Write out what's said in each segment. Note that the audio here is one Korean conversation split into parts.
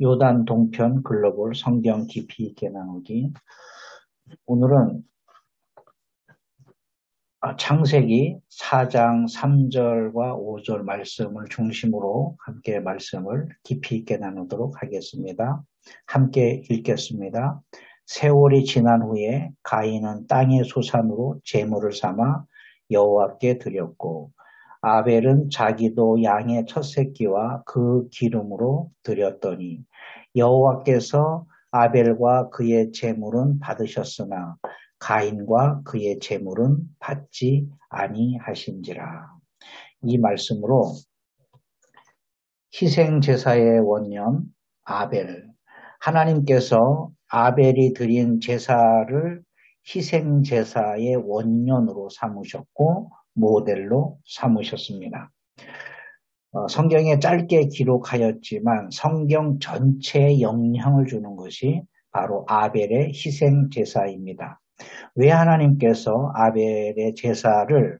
요단 동편 글로벌 성경 깊이 있게 나누기. 오늘은 창세기 4장 3절과 5절 말씀을 중심으로 함께 말씀을 깊이 있게 나누도록 하겠습니다. 함께 읽겠습니다. 세월이 지난 후에 가인은 땅의 소산으로 제물을 삼아 여호와께 드렸고, 아벨은 자기도 양의 첫 새끼와 그 기름으로 드렸더니 여호와께서 아벨과 그의 제물은 받으셨으나 가인과 그의 제물은 받지 아니하신지라. 이 말씀으로 희생제사의 원년 아벨, 하나님께서 아벨이 드린 제사를 희생제사의 원년으로 삼으셨고 모델로 삼으셨습니다. 성경에 짧게 기록하였지만 성경 전체에 영향을 주는 것이 바로 아벨의 희생제사입니다. 왜 하나님께서 아벨의 제사를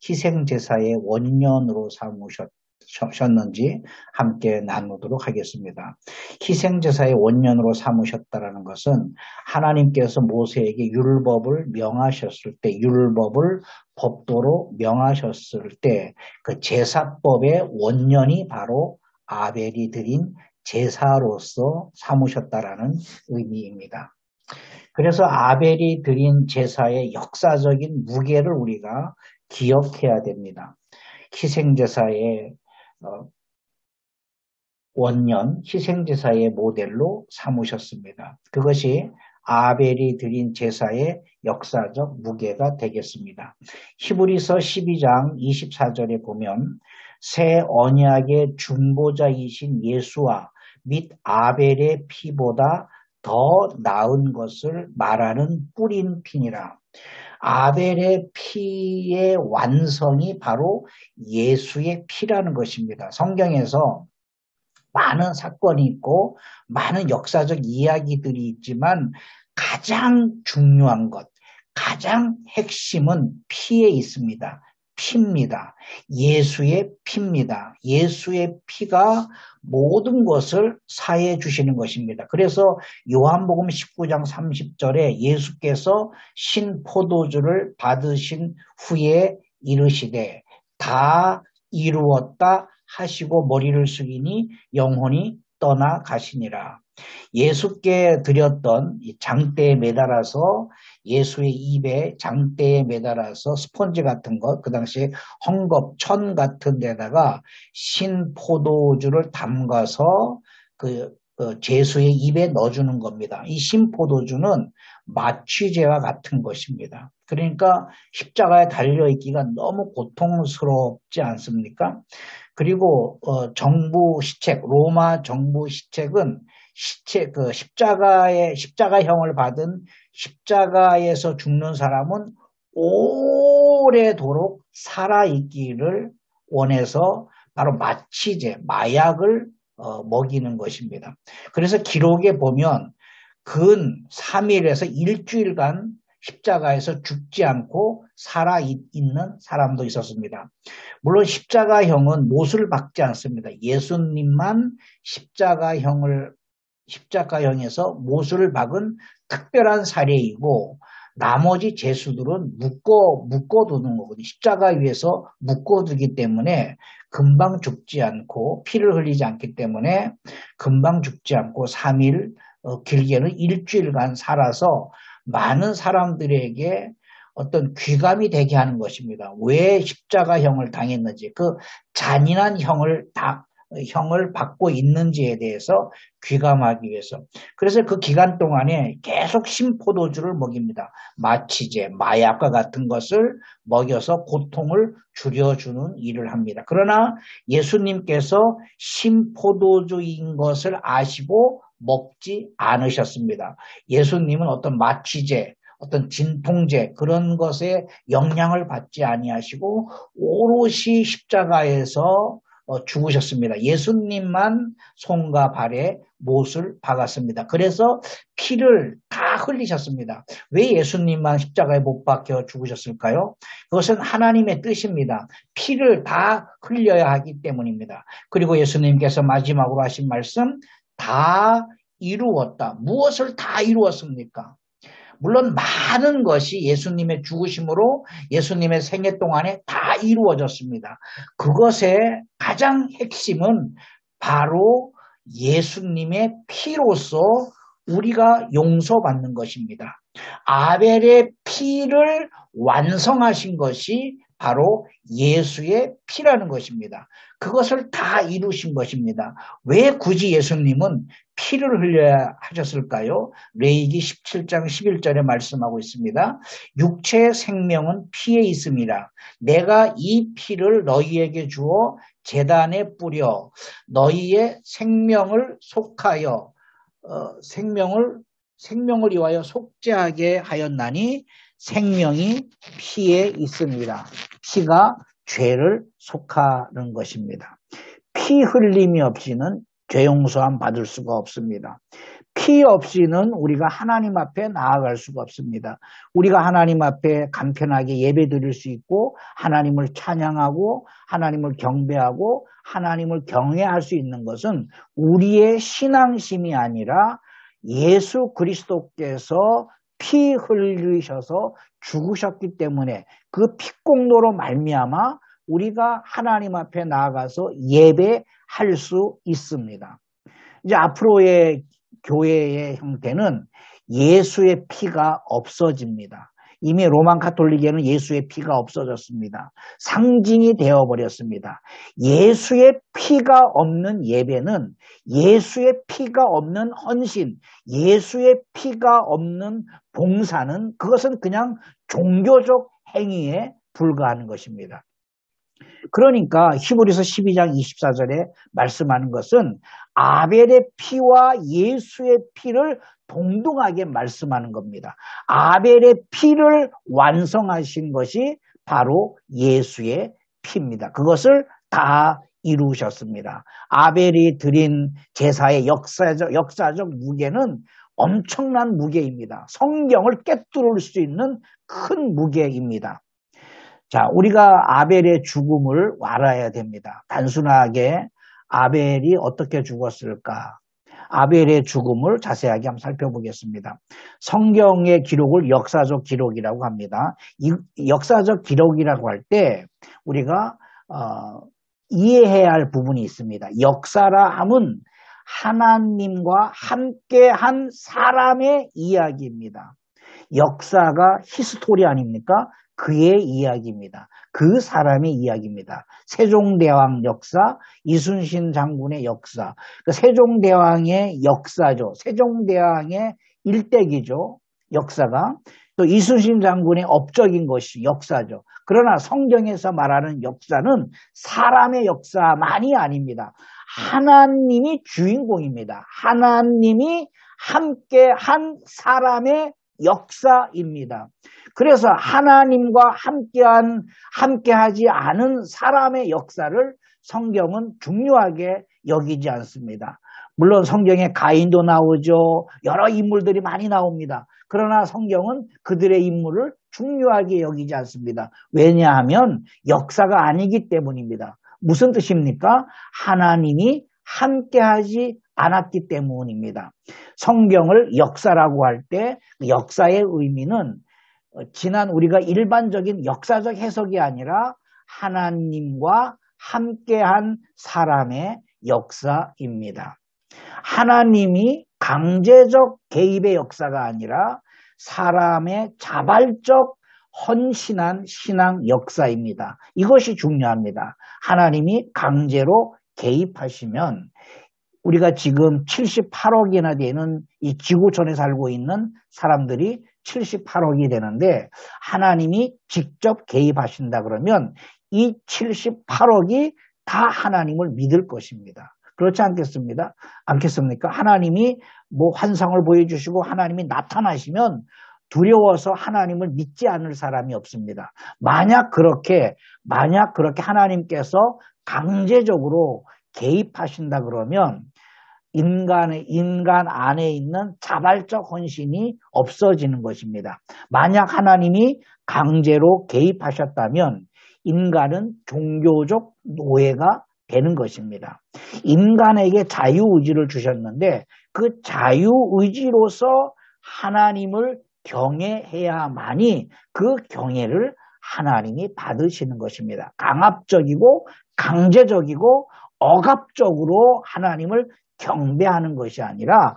희생제사의 원년으로 삼으셨는지 함께 나누도록 하겠습니다. 희생제사의 원년으로 삼으셨다는 것은 하나님께서 모세에게 율법을 명하셨을 때, 율법을 법도로 명하셨을 때 그 제사법의 원년이 바로 아벨이 드린 제사로서 삼으셨다라는 의미입니다. 그래서 아벨이 드린 제사의 역사적인 무게를 우리가 기억해야 됩니다. 희생제사의 원년, 희생제사의 모델로 삼으셨습니다. 그것이 아벨이 드린 제사의 역사적 무게가 되겠습니다. 히브리서 12장 24절에 보면 새 언약의 중보자이신 예수와 및 아벨의 피보다 더 나은 것을 말하는 뿌린 피니라. 아벨의 피의 완성이 바로 예수의 피라는 것입니다. 성경에서 많은 사건이 있고 많은 역사적 이야기들이 있지만 가장 중요한 것, 가장 핵심은 피에 있습니다. 피입니다. 예수의 피입니다. 예수의 피가 모든 것을 사해 주시는 것입니다. 그래서 요한복음 19장 30절에 예수께서 신포도주를 받으신 후에 이르시되 다 이루었다 하시고 머리를 숙이니 영혼이 떠나가시니라. 예수께 드렸던 장대에 매달아서 예수의 입에 장대에 매달아서 스펀지 같은 것, 그 당시에 헝겊, 천 같은 데다가 신포도주를 담가서 제수의 입에 넣어주는 겁니다. 이 신포도주는 마취제와 같은 것입니다. 그러니까 십자가에 달려있기가 너무 고통스럽지 않습니까? 그리고 정부 시책, 로마 정부 시책은 십자가형을 받은 십자가에서 죽는 사람은 오래도록 살아있기를 원해서 바로 마취제, 마약을 먹이는 것입니다. 그래서 기록에 보면 근 3일에서 일주일간 십자가에서 죽지 않고 살아있는 사람도 있었습니다. 물론 십자가형은 못을 박지 않습니다. 예수님만 십자가형에서 못을 박은 특별한 사례이고 나머지 제수들은 묶어두는 거거든요. 십자가 위에서 묶어두기 때문에 금방 죽지 않고 피를 흘리지 않기 때문에 금방 죽지 않고 3일, 길게는 일주일간 살아서 많은 사람들에게 어떤 귀감이 되게 하는 것입니다. 왜 십자가형을 당했는지, 그 잔인한 형을 받고 있는지에 대해서 귀감하기 위해서. 그래서 그 기간 동안에 계속 신포도주를 먹입니다. 마취제, 마약과 같은 것을 먹여서 고통을 줄여주는 일을 합니다. 그러나 예수님께서 신포도주인 것을 아시고 먹지 않으셨습니다. 예수님은 어떤 마취제, 어떤 진통제 그런 것에 영향을 받지 아니하시고 오롯이 십자가에서 죽으셨습니다. 예수님만 손과 발에 못을 박았습니다. 그래서 피를 다 흘리셨습니다. 왜 예수님만 십자가에 못 박혀 죽으셨을까요? 그것은 하나님의 뜻입니다. 피를 다 흘려야 하기 때문입니다. 그리고 예수님께서 마지막으로 하신 말씀, 다 이루었다. 무엇을 다 이루었습니까? 물론 많은 것이 예수님의 죽으심으로 예수님의 생애 동안에 다 이루어졌습니다. 그것의 가장 핵심은 바로 예수님의 피로서 우리가 용서받는 것입니다. 아벨의 피를 완성하신 것이 바로 예수의 피라는 것입니다. 그것을 다 이루신 것입니다. 왜 굳이 예수님은 피를 흘려야 하셨을까요? 레위기 17장 11절에 말씀하고 있습니다. 육체의 생명은 피에 있음이라. 내가 이 피를 너희에게 주어 제단에 뿌려 너희의 생명을 속하여 생명을 위하여 속죄하게 하였나니 생명이 피에 있습니다. 피가 죄를 속하는 것입니다. 피 흘림이 없이는 죄 용서함 받을 수가 없습니다. 피 없이는 우리가 하나님 앞에 나아갈 수가 없습니다. 우리가 하나님 앞에 간편하게 예배 드릴 수 있고 하나님을 찬양하고 하나님을 경배하고 하나님을 경외할 수 있는 것은 우리의 신앙심이 아니라 예수 그리스도께서 피 흘리셔서 죽으셨기 때문에 그 피공로로 말미암아 우리가 하나님 앞에 나아가서 예배할 수 있습니다. 이제 앞으로의 교회의 형태는 예수의 피가 없어집니다. 이미 로만 가톨릭에는 예수의 피가 없어졌습니다. 상징이 되어버렸습니다. 예수의 피가 없는 예배는 예수의 피가 없는 헌신, 예수의 피가 없는 봉사는 그것은 그냥 종교적 행위에 불과한 것입니다. 그러니까 히브리서 12장 24절에 말씀하는 것은 아벨의 피와 예수의 피를 동등하게 말씀하는 겁니다. 아벨의 피를 완성하신 것이 바로 예수의 피입니다. 그것을 다 이루셨습니다. 아벨이 드린 제사의 역사적 무게는 엄청난 무게입니다. 성경을 꿰뚫을 수 있는 큰 무게입니다. 자, 우리가 아벨의 죽음을 알아야 됩니다. 단순하게 아벨이 어떻게 죽었을까? 아벨의 죽음을 자세하게 한번 살펴보겠습니다. 성경의 기록을 역사적 기록이라고 합니다. 이 역사적 기록이라고 할 때 우리가 이해해야 할 부분이 있습니다. 역사라 함은 하나님과 함께한 사람의 이야기입니다. 역사가 히스토리 아닙니까? 그의 이야기입니다. 그 사람의 이야기입니다. 세종대왕 역사, 이순신 장군의 역사, 세종대왕의 역사죠. 세종대왕의 일대기죠. 역사가. 또 이순신 장군의 업적인 것이 역사죠. 그러나 성경에서 말하는 역사는 사람의 역사만이 아닙니다. 하나님이 주인공입니다. 하나님이 함께한 사람의 역사입니다. 그래서 하나님과 함께하지 않은 사람의 역사를 성경은 중요하게 여기지 않습니다. 물론 성경에 가인도 나오죠. 여러 인물들이 많이 나옵니다. 그러나 성경은 그들의 인물을 중요하게 여기지 않습니다. 왜냐하면 역사가 아니기 때문입니다. 무슨 뜻입니까? 하나님이 함께하지 않았기 때문입니다. 성경을 역사라고 할 때 역사의 의미는 지난 우리가 일반적인 역사적 해석이 아니라 하나님과 함께한 사람의 역사입니다. 하나님이 강제적 개입의 역사가 아니라 사람의 자발적 헌신한 신앙 역사입니다. 이것이 중요합니다. 하나님이 강제로 개입하시면 우리가 지금 78억이나 되는 이 지구촌에 살고 있는 사람들이 78억이 되는데 하나님이 직접 개입하신다 그러면 이 78억이 다 하나님을 믿을 것입니다. 그렇지 않겠습니까? 하나님이 뭐 환상을 보여주시고 하나님이 나타나시면 두려워서 하나님을 믿지 않을 사람이 없습니다. 만약 그렇게 하나님께서 강제적으로 개입하신다 그러면 인간 안에 있는 자발적 헌신이 없어지는 것입니다. 만약 하나님이 강제로 개입하셨다면 인간은 종교적 노예가 되는 것입니다. 인간에게 자유의지를 주셨는데 그 자유의지로서 하나님을 경외해야만이 그 경외를 하나님이 받으시는 것입니다. 강압적이고 강제적이고 억압적으로 하나님을 경배하는 것이 아니라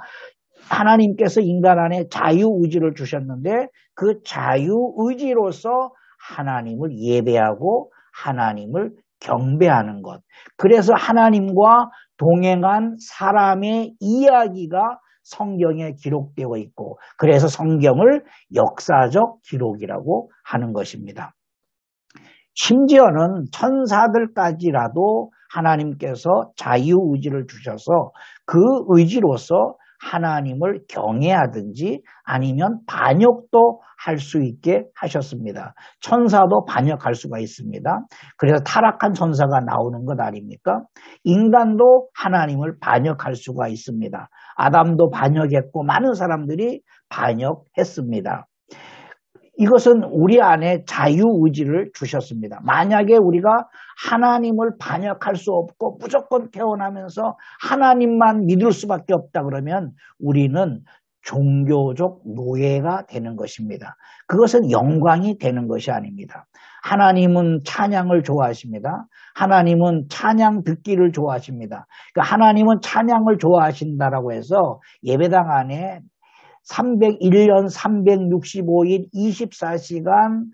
하나님께서 인간 안에 자유의지를 주셨는데 그 자유의지로서 하나님을 예배하고 하나님을 경배하는 것. 그래서 하나님과 동행한 사람의 이야기가 성경에 기록되어 있고 그래서 성경을 역사적 기록이라고 하는 것입니다. 심지어는 천사들까지라도 하나님께서 자유의지를 주셔서 그 의지로서 하나님을 경외하든지 아니면 반역도 할 수 있게 하셨습니다. 천사도 반역할 수가 있습니다. 그래서 타락한 천사가 나오는 것 아닙니까? 인간도 하나님을 반역할 수가 있습니다. 아담도 반역했고 많은 사람들이 반역했습니다. 이것은 우리 안에 자유의지를 주셨습니다. 만약에 우리가 하나님을 반역할 수 없고 무조건 태어나면서 하나님만 믿을 수밖에 없다 그러면 우리는 종교적 노예가 되는 것입니다. 그것은 영광이 되는 것이 아닙니다. 하나님은 찬양을 좋아하십니다. 하나님은 찬양 듣기를 좋아하십니다. 그러니까 하나님은 찬양을 좋아하신다라고 해서 예배당 안에 301년 365일 24시간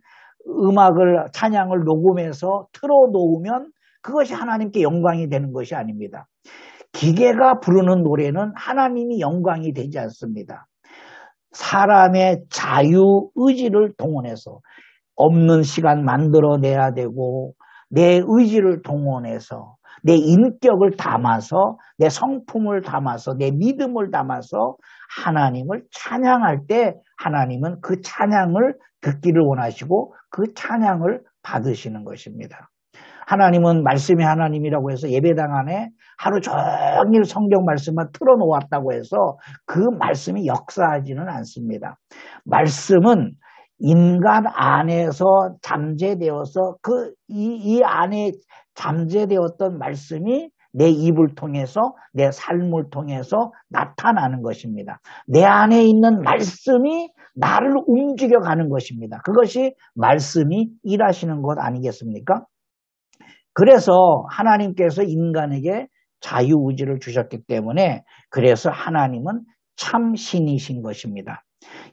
찬양을 녹음해서 틀어놓으면 그것이 하나님께 영광이 되는 것이 아닙니다. 기계가 부르는 노래는 하나님이 영광이 되지 않습니다. 사람의 자유의지를 동원해서 없는 시간 만들어내야 되고 내 의지를 동원해서 내 인격을 담아서 내 성품을 담아서 내 믿음을 담아서 하나님을 찬양할 때 하나님은 그 찬양을 듣기를 원하시고 그 찬양을 받으시는 것입니다. 하나님은 말씀이 하나님이라고 해서 예배당 안에 하루 종일 성경 말씀만 틀어놓았다고 해서 그 말씀이 역사하지는 않습니다. 말씀은 인간 안에서 잠재되어서 이 안에 잠재되었던 말씀이 내 입을 통해서 내 삶을 통해서 나타나는 것입니다. 내 안에 있는 말씀이 나를 움직여가는 것입니다. 그것이 말씀이 일하시는 것 아니겠습니까? 그래서 하나님께서 인간에게 자유의지를 주셨기 때문에 그래서 하나님은 참 신이신 것입니다.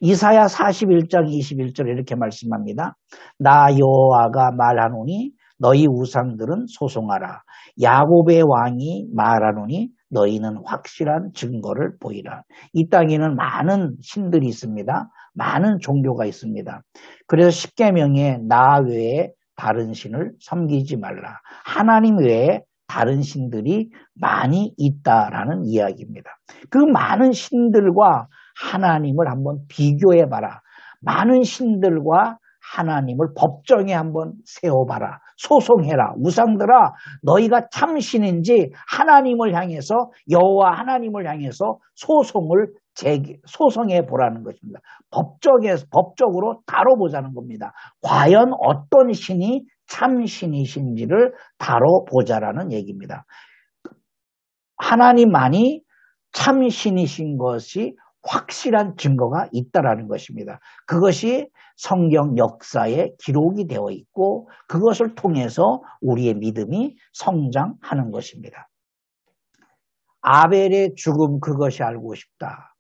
이사야 41장 21절 이렇게 말씀합니다. 나 여호와가 말하노니 너희 우상들은 소송하라. 야곱의 왕이 말하노니 너희는 확실한 증거를 보이라. 이 땅에는 많은 신들이 있습니다. 많은 종교가 있습니다. 그래서 십계명에 나 외에 다른 신을 섬기지 말라. 하나님 외에 다른 신들이 많이 있다라는 이야기입니다. 그 많은 신들과 하나님을 한번 비교해봐라. 많은 신들과 하나님을 법정에 한번 세워봐라. 소송해라. 우상들아, 너희가 참신인지 하나님을 향해서 여호와 하나님을 향해서 소송해 보라는 것입니다. 법적으로 다뤄보자는 겁니다. 과연 어떤 신이 참신이신지를 다뤄보자라는 얘기입니다. 하나님만이 참신이신 것이 확실한 증거가 있다라는 것입니다. 그것이 성경 역사에 기록이 되어 있고 그것을 통해서 우리의 믿음이 성장하는 것입니다. 아벨의 죽음 그것이 알고 싶다.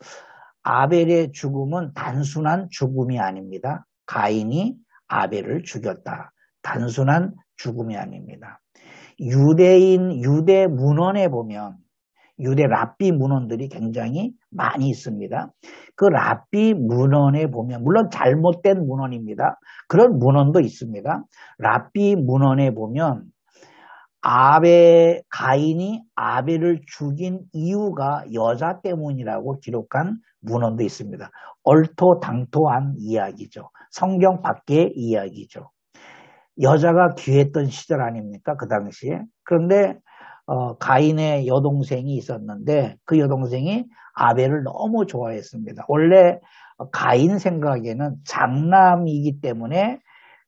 아벨의 죽음은 단순한 죽음이 아닙니다. 가인이 아벨을 죽였다. 단순한 죽음이 아닙니다. 유대 문헌에 보면 유대 랍비 문헌들이 굉장히 많이 있습니다. 그 랍비 문헌에 보면 물론 잘못된 문헌입니다. 그런 문헌도 있습니다. 랍비 문헌에 보면 가인이 아벨을 죽인 이유가 여자 때문이라고 기록한 문헌도 있습니다. 얼토당토한 이야기죠. 성경 밖의 이야기죠. 여자가 귀했던 시절 아닙니까? 그 당시에. 그런데 가인의 여동생이 있었는데 그 여동생이 아벨을 너무 좋아했습니다. 원래 가인 생각에는 장남이기 때문에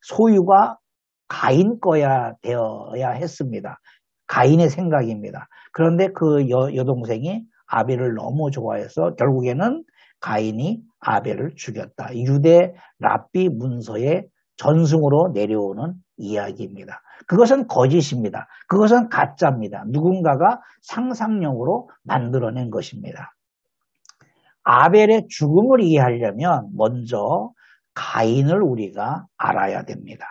소유가 가인 거야 되어야 했습니다. 가인의 생각입니다. 그런데 그 여동생이 아벨을 너무 좋아해서 결국에는 가인이 아벨을 죽였다. 유대 랍비 문서의 전승으로 내려오는 이야기입니다. 그것은 거짓입니다. 그것은 가짜입니다. 누군가가 상상력으로 만들어낸 것입니다. 아벨의 죽음을 이해하려면 먼저 가인을 우리가 알아야 됩니다.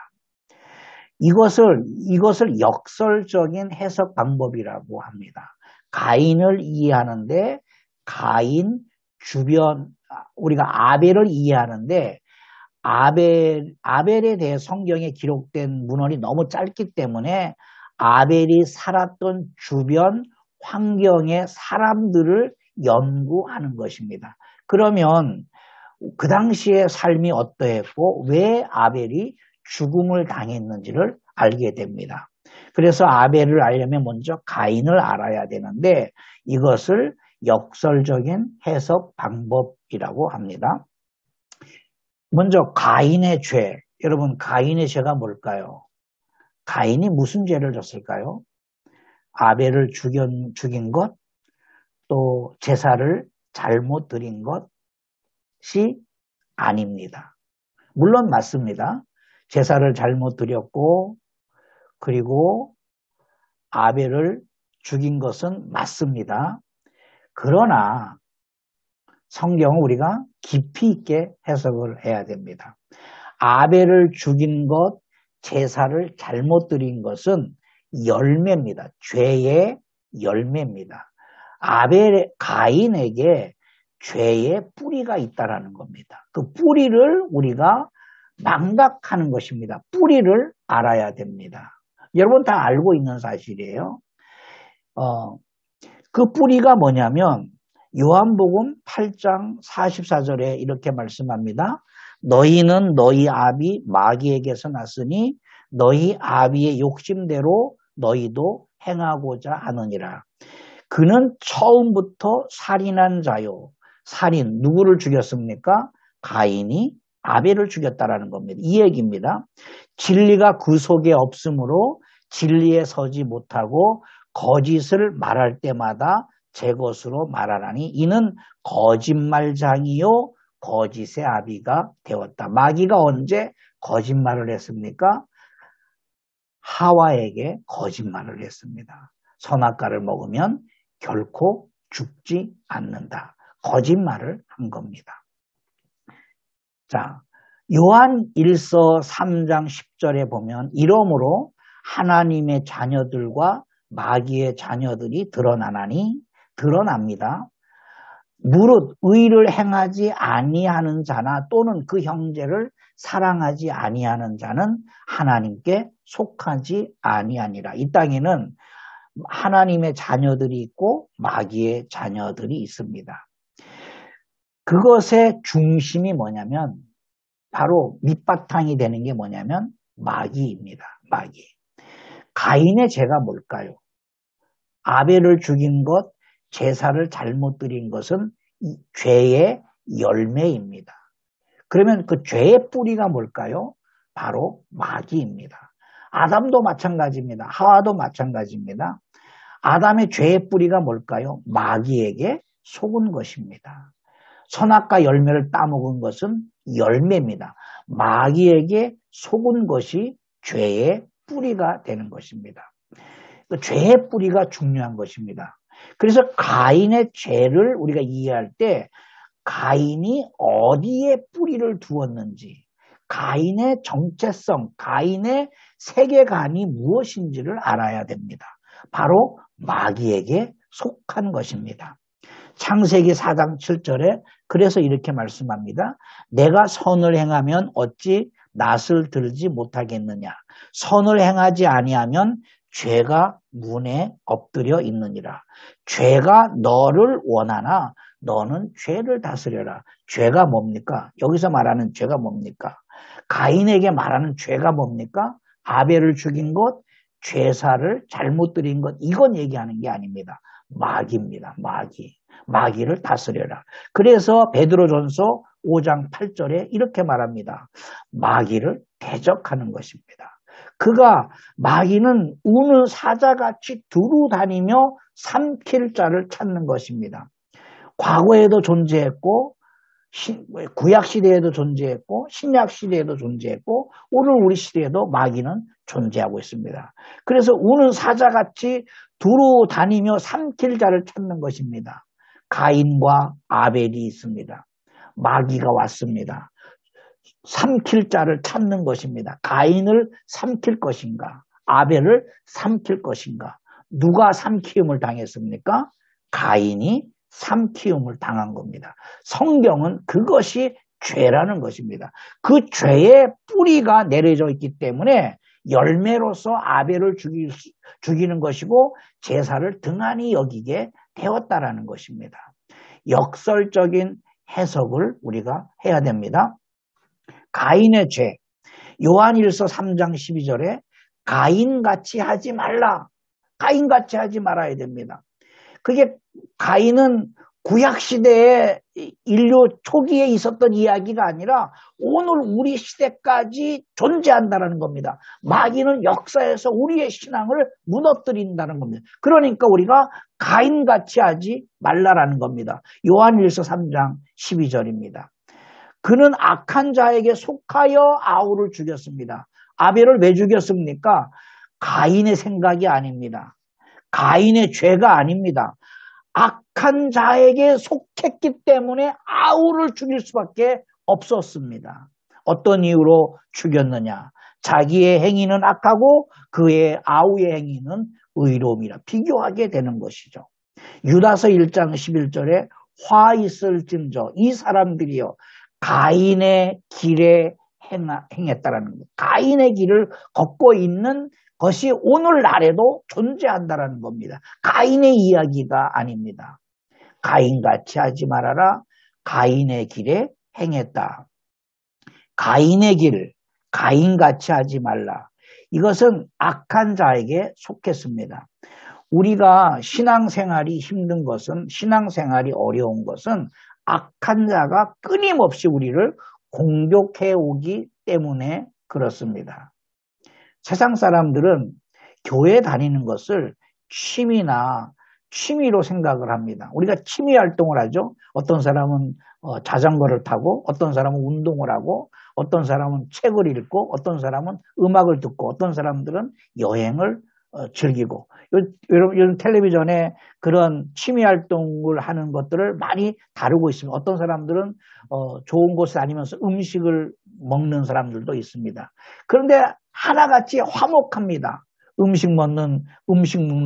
이것을 역설적인 해석 방법이라고 합니다. 가인을 이해하는데 가인 주변 우리가 아벨을 이해하는데 아벨에 대해 성경에 기록된 문헌이 너무 짧기 때문에 아벨이 살았던 주변 환경의 사람들을 연구하는 것입니다. 그러면 그 당시의 삶이 어떠했고 왜 아벨이 죽음을 당했는지를 알게 됩니다. 그래서 아벨을 알려면 먼저 가인을 알아야 되는데 이것을 역설적인 해석 방법이라고 합니다. 먼저 가인의 죄. 여러분 가인의 죄가 뭘까요? 가인이 무슨 죄를 졌을까요? 아벨을 죽인 것, 또 제사를 잘못 드린 것이 아닙니다. 물론 맞습니다. 제사를 잘못 드렸고 그리고 아벨을 죽인 것은 맞습니다. 그러나 성경은 우리가 깊이 있게 해석을 해야 됩니다. 아벨을 죽인 것, 제사를 잘못 드린 것은 열매입니다. 죄의 열매입니다. 가인에게 죄의 뿌리가 있다라는 겁니다. 그 뿌리를 우리가 망각하는 것입니다. 뿌리를 알아야 됩니다. 여러분 다 알고 있는 사실이에요. 그 뿌리가 뭐냐면 요한복음 8장 44절에 이렇게 말씀합니다. 너희는 너희 아비 마귀에게서 났으니 너희 아비의 욕심대로 너희도 행하고자 하느니라. 그는 처음부터 살인한 자요. 살인 누구를 죽였습니까? 가인이 아벨을 죽였다라는 겁니다. 이 얘기입니다. 진리가 그 속에 없으므로 진리에 서지 못하고 거짓을 말할 때마다 제 것으로 말하라니 이는 거짓말장이요 거짓의 아비가 되었다. 마귀가 언제 거짓말을 했습니까? 하와에게 거짓말을 했습니다. 선악과를 먹으면 결코 죽지 않는다. 거짓말을 한 겁니다. 자, 요한 1서 3장 10절에 보면 이러므로 하나님의 자녀들과 마귀의 자녀들이 드러납니다. 무릇 의를 행하지 아니하는 자나 또는 그 형제를 사랑하지 아니하는 자는 하나님께 속하지 아니하니라. 이 땅에는 하나님의 자녀들이 있고 마귀의 자녀들이 있습니다. 그것의 중심이 뭐냐면 바로 밑바탕이 되는 게 뭐냐면 마귀입니다. 마귀. 가인의 죄가 뭘까요? 아벨을 죽인 것, 제사를 잘못 드린 것은 죄의 열매입니다. 그러면 그 죄의 뿌리가 뭘까요? 바로 마귀입니다. 아담도 마찬가지입니다. 하와도 마찬가지입니다. 아담의 죄의 뿌리가 뭘까요? 마귀에게 속은 것입니다. 선악과 열매를 따먹은 것은 열매입니다. 마귀에게 속은 것이 죄의 뿌리가 되는 것입니다. 죄의 뿌리가 중요한 것입니다. 그래서 가인의 죄를 우리가 이해할 때 가인이 어디에 뿌리를 두었는지, 가인의 정체성, 가인의 세계관이 무엇인지를 알아야 됩니다. 바로 마귀에게 속한 것입니다. 창세기 4장 7절에 그래서 이렇게 말씀합니다. 내가 선을 행하면 어찌 낫을 들지 못하겠느냐. 선을 행하지 아니하면 죄가 문에 엎드려 있느니라. 죄가 너를 원하나 너는 죄를 다스려라. 죄가 뭡니까? 여기서 말하는 죄가 뭡니까? 가인에게 말하는 죄가 뭡니까? 아벨을 죽인 것, 제사를 잘못 드린 것, 이건 얘기하는 게 아닙니다. 마귀입니다. 마귀를 다스려라. 그래서 베드로전서 5장 8절에 이렇게 말합니다. 마귀를 대적하는 것입니다. 그가 마귀는 우는 사자같이 두루 다니며 삼킬 자를 찾는 것입니다. 과거에도 존재했고 구약 시대에도 존재했고 신약 시대에도 존재했고 오늘 우리 시대에도 마귀는 존재하고 있습니다. 그래서 우는 사자같이 두루 다니며 삼킬 자를 찾는 것입니다. 가인과 아벨이 있습니다. 마귀가 왔습니다. 삼킬 자를 찾는 것입니다. 가인을 삼킬 것인가? 아벨을 삼킬 것인가? 누가 삼키움을 당했습니까? 가인이 삼키움을 당한 겁니다. 성경은 그것이 죄라는 것입니다. 그 죄의 뿌리가 내려져 있기 때문에 열매로서 아벨을 죽이는 것이고 제사를 등한히 여기게 되었다라는 것입니다. 역설적인 해석을 우리가 해야 됩니다. 가인의 죄, 요한일서 3장 12절에 가인같이 하지 말라. 가인같이 하지 말아야 됩니다. 그게 가인은 구약시대에 인류 초기에 있었던 이야기가 아니라 오늘 우리 시대까지 존재한다는 겁니다. 마귀는 역사에서 우리의 신앙을 무너뜨린다는 겁니다. 그러니까 우리가 가인같이 하지 말라라는 겁니다. 요한일서 3장 12절입니다. 그는 악한 자에게 속하여 아우를 죽였습니다. 아벨을 왜 죽였습니까? 가인의 생각이 아닙니다. 가인의 죄가 아닙니다. 악한 자에게 속했기 때문에 아우를 죽일 수밖에 없었습니다. 어떤 이유로 죽였느냐? 자기의 행위는 악하고 그의 아우의 행위는 의로움이라 비교하게 되는 것이죠. 유다서 1장 11절에 화 있을진저 이 사람들이여 가인의 길에 행했다라는 것. 가인의 길을 걷고 있는 것이 오늘날에도 존재한다라는 겁니다. 가인의 이야기가 아닙니다. 가인같이 하지 말아라. 가인의 길에 행했다. 가인의 길, 가인같이 하지 말라. 이것은 악한 자에게 속했습니다. 우리가 신앙생활이 힘든 것은, 신앙생활이 어려운 것은 악한 자가 끊임없이 우리를 공격해 오기 때문에 그렇습니다. 세상 사람들은 교회 다니는 것을 취미로 생각을 합니다. 우리가 취미 활동을 하죠. 어떤 사람은 자전거를 타고, 어떤 사람은 운동을 하고, 어떤 사람은 책을 읽고, 어떤 사람은 음악을 듣고, 어떤 사람들은 여행을 즐기고. 요즘 텔레비전에 그런 취미 활동을 하는 것들을 많이 다루고 있습니다. 어떤 사람들은 좋은 곳에 다니면서 음식을 먹는 사람들도 있습니다. 그런데 하나같이 화목합니다. 음식 먹는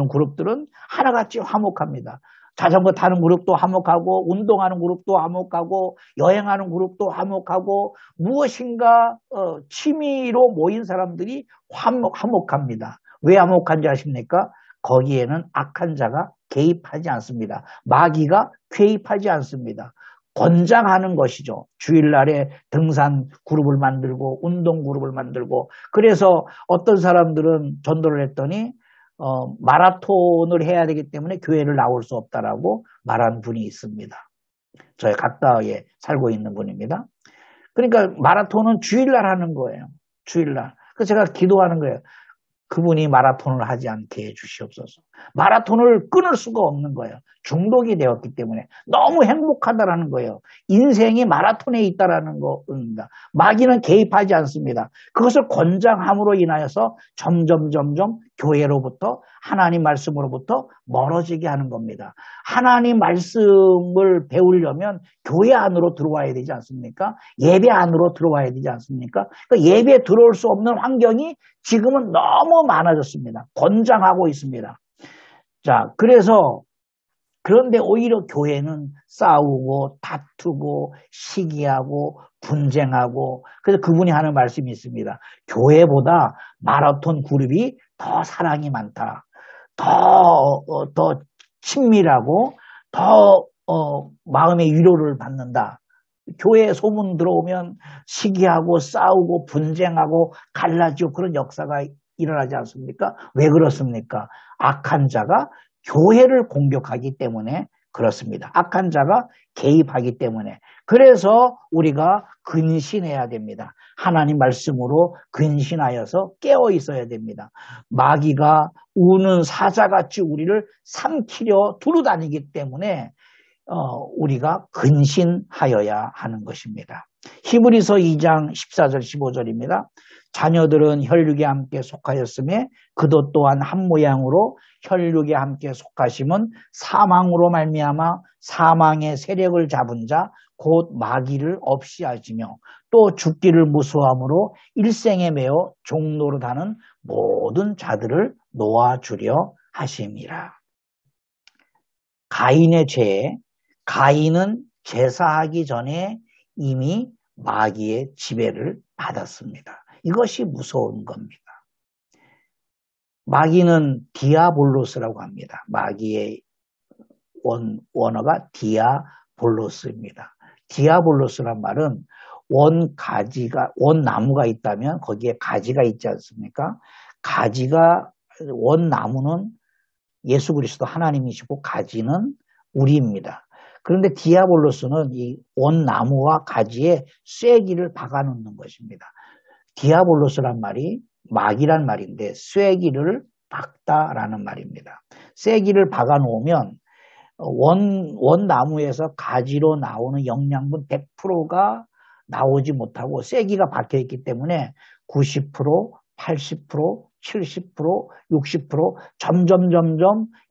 그룹들은 하나같이 화목합니다. 자전거 타는 그룹도 화목하고, 운동하는 그룹도 화목하고, 여행하는 그룹도 화목하고, 무엇인가 취미로 모인 사람들이 화목합니다. 왜 화목한지 아십니까? 거기에는 악한 자가 개입하지 않습니다. 마귀가 개입하지 않습니다. 권장하는 것이죠. 주일날에 등산 그룹을 만들고 운동 그룹을 만들고, 그래서 어떤 사람들은 전도를 했더니 마라톤을 해야 되기 때문에 교회를 나올 수 없다라고 말한 분이 있습니다. 저희 가까이에 살고 있는 분입니다. 그러니까 마라톤은 주일날 하는 거예요. 주일날. 그래서 제가 기도하는 거예요. 그분이 마라톤을 하지 않게 해주시옵소서. 마라톤을 끊을 수가 없는 거예요. 중독이 되었기 때문에 너무 행복하다라는 거예요. 인생이 마라톤에 있다라는 겁니다. 마귀는 개입하지 않습니다. 그것을 권장함으로 인하여서 점점 교회로부터, 하나님 말씀으로부터 멀어지게 하는 겁니다. 하나님 말씀을 배우려면 교회 안으로 들어와야 되지 않습니까? 예배 안으로 들어와야 되지 않습니까? 그러니까 예배에 들어올 수 없는 환경이 지금은 너무 많아졌습니다. 권장하고 있습니다. 자, 그런데 오히려 교회는 싸우고 다투고 시기하고 분쟁하고, 그래서 그분이 하는 말씀이 있습니다. 교회보다 마라톤 그룹이 더 사랑이 많다. 더 친밀하고 더 마음의 위로를 받는다. 교회에 소문 들어오면 시기하고 싸우고 분쟁하고 갈라지고 그런 역사가 일어나지 않습니까? 왜 그렇습니까? 악한 자가 교회를 공격하기 때문에 그렇습니다. 악한 자가 개입하기 때문에. 그래서 우리가 근신해야 됩니다. 하나님 말씀으로 근신하여서 깨어 있어야 됩니다. 마귀가 우는 사자같이 우리를 삼키려 두루다니기 때문에 우리가 근신하여야 하는 것입니다. 히브리서 2장 14절 15절입니다. 자녀들은 혈육에 함께 속하였음에 그도 또한 한 모양으로 혈육에 함께 속하심은 사망으로 말미암아 사망의 세력을 잡은 자 곧 마귀를 없이 하시며 또 죽기를 무수함으로 일생에 매어 종노릇하는 모든 자들을 놓아주려 하심이라. 가인의 죄, 가인은 제사하기 전에 이미 마귀의 지배를 받았습니다. 이것이 무서운 겁니다. 마귀는 디아볼로스라고 합니다. 마귀의 원어가 디아볼로스입니다. 디아볼로스란 말은 원나무가 있다면 거기에 가지가 있지 않습니까? 원나무는 예수 그리스도 하나님이시고 가지는 우리입니다. 그런데 디아볼로스는 이 원나무와 가지에 쐐기를 박아놓는 것입니다. 디아볼로스란 말이 마귀란 말인데 쐐기를 박다라는 말입니다. 쐐기를 박아놓으면 원나무에서 가지로 나오는 영양분 100%가 나오지 못하고 쐐기가 박혀있기 때문에 90%, 80%, 70%, 60% 점점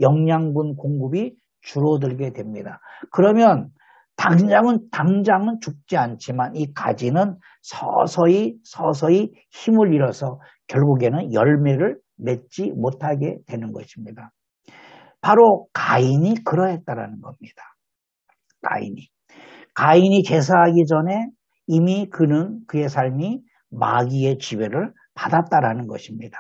영양분 공급이 줄어들게 됩니다. 그러면 당장은 죽지 않지만 이 가지는 서서히 힘을 잃어서 결국에는 열매를 맺지 못하게 되는 것입니다. 바로 가인이 그러했다라는 겁니다. 가인이 제사하기 전에 이미 그의 삶이 마귀의 지배를 받았다라는 것입니다.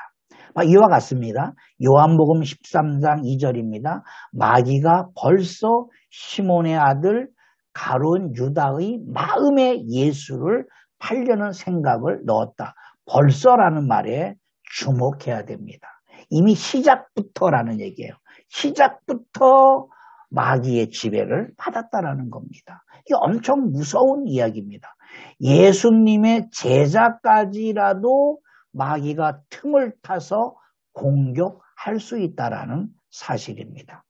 이와 같습니다. 요한복음 13장 2절입니다. 마귀가 벌써 시몬의 아들 가룟 유다의 마음에 예수를 팔려는 생각을 넣었다. 벌써라는 말에 주목해야 됩니다. 이미 시작부터라는 얘기예요. 시작부터 마귀의 지배를 받았다라는 겁니다. 이게 엄청 무서운 이야기입니다. 예수님의 제자까지라도 마귀가 틈을 타서 공격할 수 있다라는 사실입니다.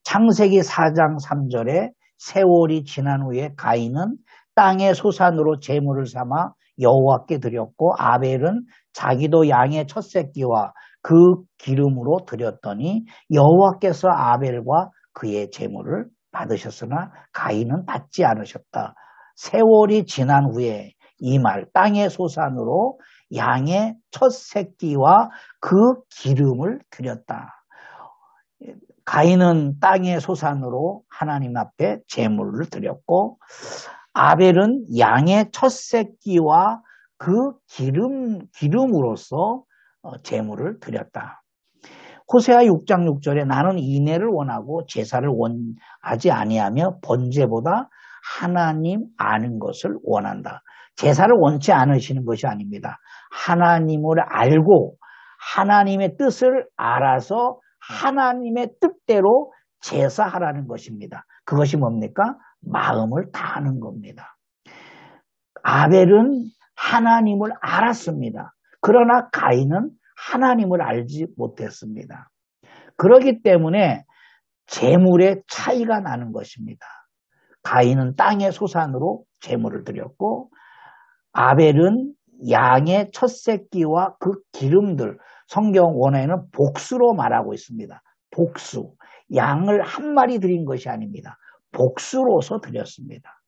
창세기 4장 3절에 세월이 지난 후에 가인은 땅의 소산으로 제물을 삼아 여호와께 드렸고 아벨은 자기도 양의 첫 새끼와 그 기름으로 드렸더니 여호와께서 아벨과 그의 제물을 받으셨으나 가인은 받지 않으셨다. 세월이 지난 후에 이 말 땅의 소산으로 양의 첫 새끼와 그 기름을 드렸다. 가인은 땅의 소산으로 하나님 앞에 제물을 드렸고 아벨은 양의 첫 새끼와 그 기름으로서 제물을 드렸다. 호세아 6장 6절에 나는 인애를 원하고 제사를 원하지 아니하며 번제보다 하나님 아는 것을 원한다. 제사를 원치 않으시는 것이 아닙니다. 하나님을 알고 하나님의 뜻을 알아서 하나님의 뜻대로 제사하라는 것입니다. 그것이 뭡니까? 마음을 다하는 겁니다. 아벨은 하나님을 알았습니다. 그러나 가인은 하나님을 알지 못했습니다. 그렇기 때문에 제물의 차이가 나는 것입니다. 가인은 땅의 소산으로 제물을 드렸고 아벨은 양의 첫 새끼와 그 기름들, 성경 원어에는 복수로 말하고 있습니다. 복수. 양을 한 마리 드린 것이 아닙니다. 복수로서 드렸습니다.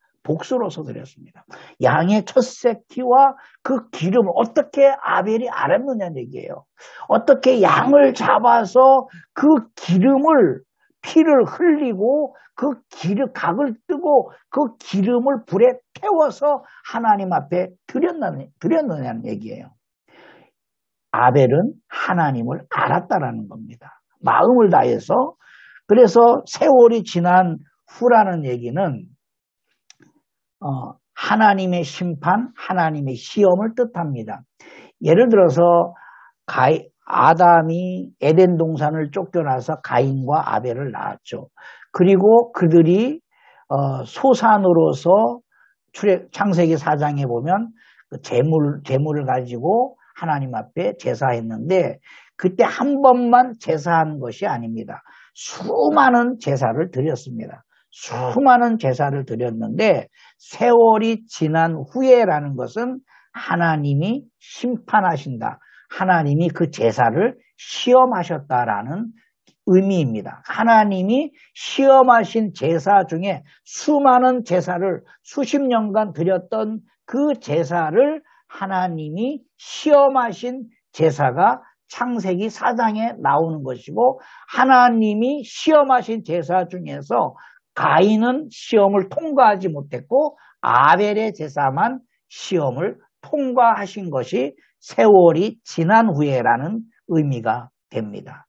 양의 첫 새끼와 그 기름을 어떻게 아벨이 알았느냐는 얘기예요. 어떻게 양을 잡아서 그 기름을 피를 흘리고 그 각을 뜨고 그 기름을 불에 태워서 하나님 앞에 드렸느냐는 얘기예요. 아벨은 하나님을 알았다라는 겁니다. 마음을 다해서. 그래서 세월이 지난 후라는 얘기는 하나님의 심판, 하나님의 시험을 뜻합니다. 예를 들어서 아담이 에덴 동산을 쫓겨나서 가인과 아벨을 낳았죠. 그리고 그들이 소산으로서 창세기 4장에 보면 그 재물을 가지고 하나님 앞에 제사했는데 그때 한 번만 제사한 것이 아닙니다. 수많은 제사를 드렸습니다. 수많은 제사를 드렸는데 세월이 지난 후에라는 것은 하나님이 심판하신다. 하나님이 그 제사를 시험하셨다라는 의미입니다. 하나님이 시험하신 제사 중에 수많은 제사를 수십 년간 드렸던 그 제사를 하나님이 시험하신 제사가 창세기 4장에 나오는 것이고 하나님이 시험하신 제사 중에서 가인은 시험을 통과하지 못했고 아벨의 제사만 시험을 통과하신 것이 세월이 지난 후에라는 의미가 됩니다.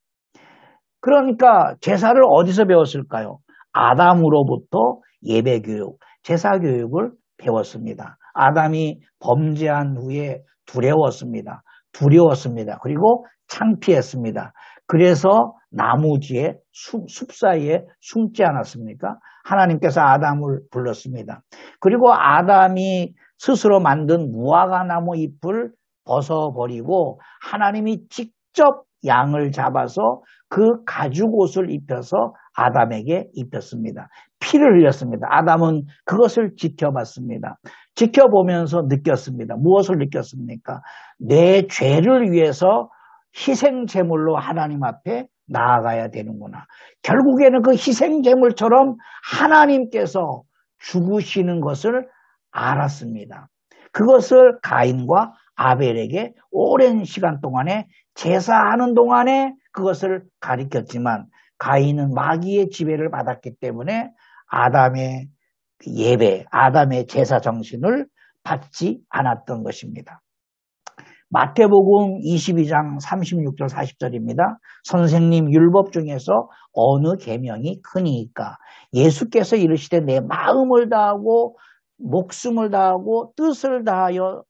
그러니까 제사를 어디서 배웠을까요? 아담으로부터 예배교육, 제사교육을 배웠습니다. 아담이 범죄한 후에 두려웠습니다. 그리고 창피했습니다. 그래서 나무 뒤에 숲 사이에 숨지 않았습니까? 하나님께서 아담을 불렀습니다. 그리고 아담이 스스로 만든 무화과나무 잎을 벗어버리고 하나님이 직접 양을 잡아서 그 가죽옷을 입혀서 아담에게 입혔습니다. 피를 흘렸습니다. 아담은 그것을 지켜봤습니다. 지켜보면서 느꼈습니다. 무엇을 느꼈습니까? 내 죄를 위해서 희생제물로 하나님 앞에 나아가야 되는구나. 결국에는 그 희생제물처럼 하나님께서 죽으시는 것을 알았습니다. 그것을 가인과 아벨에게 오랜 시간 동안에 제사하는 동안에 그것을 가르쳤지만 가인은 마귀의 지배를 받았기 때문에 아담의 예배, 아담의 제사 정신을 받지 않았던 것입니다. 마태복음 22장 36절 40절입니다. 선생님 율법 중에서 어느 계명이 크니까? 예수께서 이르시되 내 마음을 다하고 목숨을 다하고 뜻을 다하여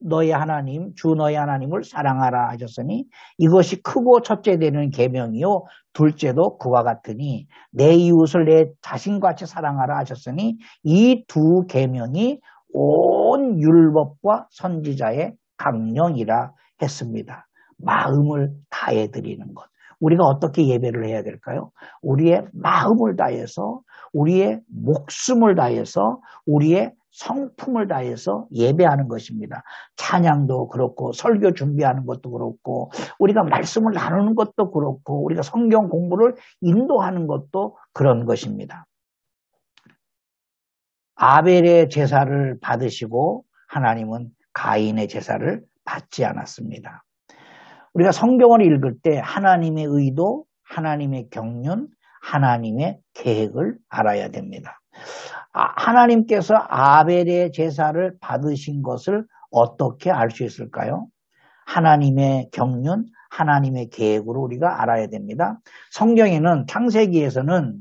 너의 하나님 주 너의 하나님을 사랑하라 하셨으니 이것이 크고 첫째 되는 계명이요 둘째도 그와 같으니 내 이웃을 내 자신같이 사랑하라 하셨으니 이 두 계명이 온 율법과 선지자의 강령이라 했습니다. 마음을 다해 드리는 것. 우리가 어떻게 예배를 해야 될까요? 우리의 마음을 다해서 우리의 목숨을 다해서 우리의 성품을 다해서 예배하는 것입니다. 찬양도 그렇고 설교 준비하는 것도 그렇고 우리가 말씀을 나누는 것도 그렇고 우리가 성경 공부를 인도하는 것도 그런 것입니다. 아벨의 제사를 받으시고 하나님은 가인의 제사를 받지 않았습니다. 우리가 성경을 읽을 때 하나님의 의도, 하나님의 경륜, 하나님의 계획을 알아야 됩니다. 하나님께서 아벨의 제사를 받으신 것을 어떻게 알 수 있을까요? 하나님의 경륜, 하나님의 계획으로 우리가 알아야 됩니다. 성경에는 창세기에서는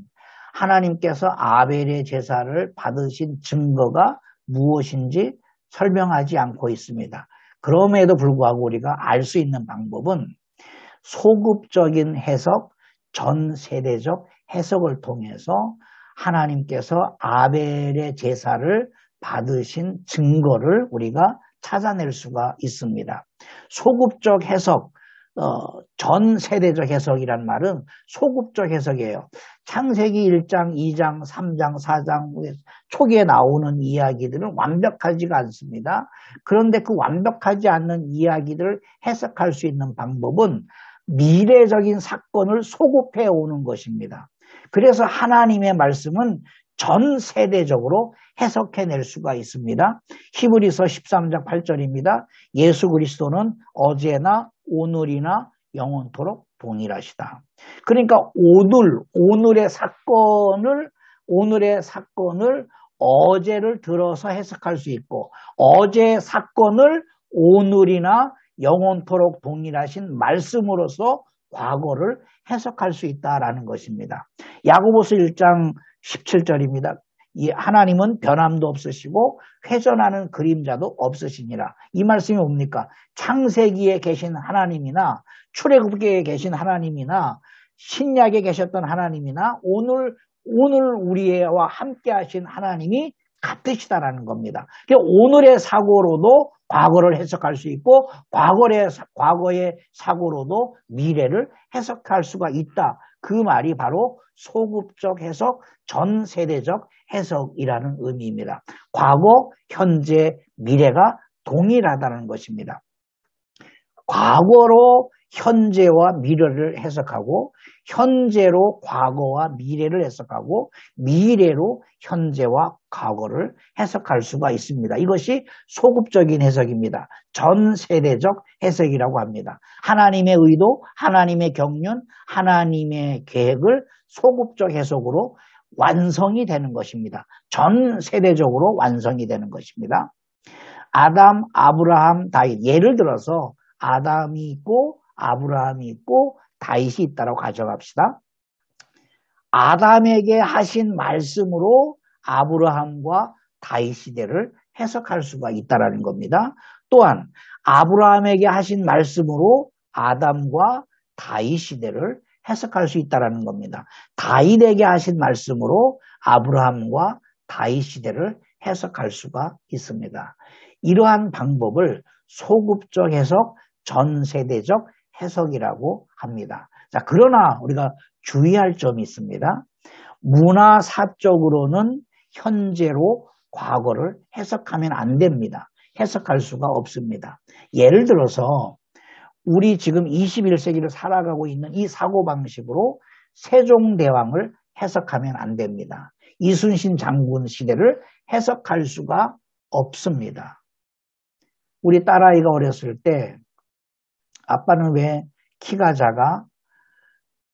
하나님께서 아벨의 제사를 받으신 증거가 무엇인지 설명하지 않고 있습니다. 그럼에도 불구하고 우리가 알 수 있는 방법은 소급적인 해석, 전 세대적 해석을 통해서 하나님께서 아벨의 제사를 받으신 증거를 우리가 찾아낼 수가 있습니다. 소급적 해석, 전 세대적 해석이란 말은 소급적 해석이에요. 창세기 1장, 2장, 3장, 4장 초기에 나오는 이야기들은 완벽하지가 않습니다. 그런데 그 완벽하지 않는 이야기들을 해석할 수 있는 방법은 미래적인 사건을 소급해 오는 것입니다. 그래서 하나님의 말씀은 전 세대적으로 해석해낼 수가 있습니다. 히브리서 13장 8절입니다. 예수 그리스도는 어제나 오늘이나 영원토록 동일하시다. 그러니까 오늘의 사건을 어제를 들어서 해석할 수 있고 어제의 사건을 오늘이나 영원토록 동일하신 말씀으로서 과거를 해석할 수 있다라는 것입니다. 야고보서 1장 17절입니다. 이 하나님은 변함도 없으시고 회전하는 그림자도 없으시니라. 이 말씀이 뭡니까? 창세기에 계신 하나님이나 출애굽기에 계신 하나님이나 신약에 계셨던 하나님이나 오늘 우리와 함께 하신 하나님이 같으시다라는 겁니다. 오늘의 사고로도 과거를 해석할 수 있고 과거의 사고로도 미래를 해석할 수가 있다. 그 말이 바로 소급적 해석, 전세대적 해석이라는 의미입니다. 과거, 현재, 미래가 동일하다는 것입니다. 과거로 현재와 미래를 해석하고 현재로 과거와 미래를 해석하고 미래로 현재와 과거를 해석할 수가 있습니다. 이것이 소급적인 해석입니다. 전세대적 해석이라고 합니다. 하나님의 의도, 하나님의 경륜, 하나님의 계획을 소급적 해석으로 완성이 되는 것입니다. 전 세대적으로 완성이 되는 것입니다. 아담, 아브라함, 다윗. 예를 들어서 아담이 있고 아브라함이 있고 다윗이 있다고 가정합시다. 아담에게 하신 말씀으로 아브라함과 다윗 시대를 해석할 수가 있다는 겁니다. 또한 아브라함에게 하신 말씀으로 아담과 다윗 시대를 해석할 수 있다는 겁니다. 다윗에게 하신 말씀으로 아브라함과 다윗 시대를 해석할 수가 있습니다. 이러한 방법을 소급적 해석, 전세대적 해석이라고 합니다. 자, 그러나 우리가 주의할 점이 있습니다. 문화사적으로는 현재로 과거를 해석하면 안 됩니다. 해석할 수가 없습니다. 예를 들어서 우리 지금 21세기를 살아가고 있는 이 사고방식으로 세종대왕을 해석하면 안 됩니다. 이순신 장군 시대를 해석할 수가 없습니다. 우리 딸아이가 어렸을 때 아빠는 왜 키가 작아?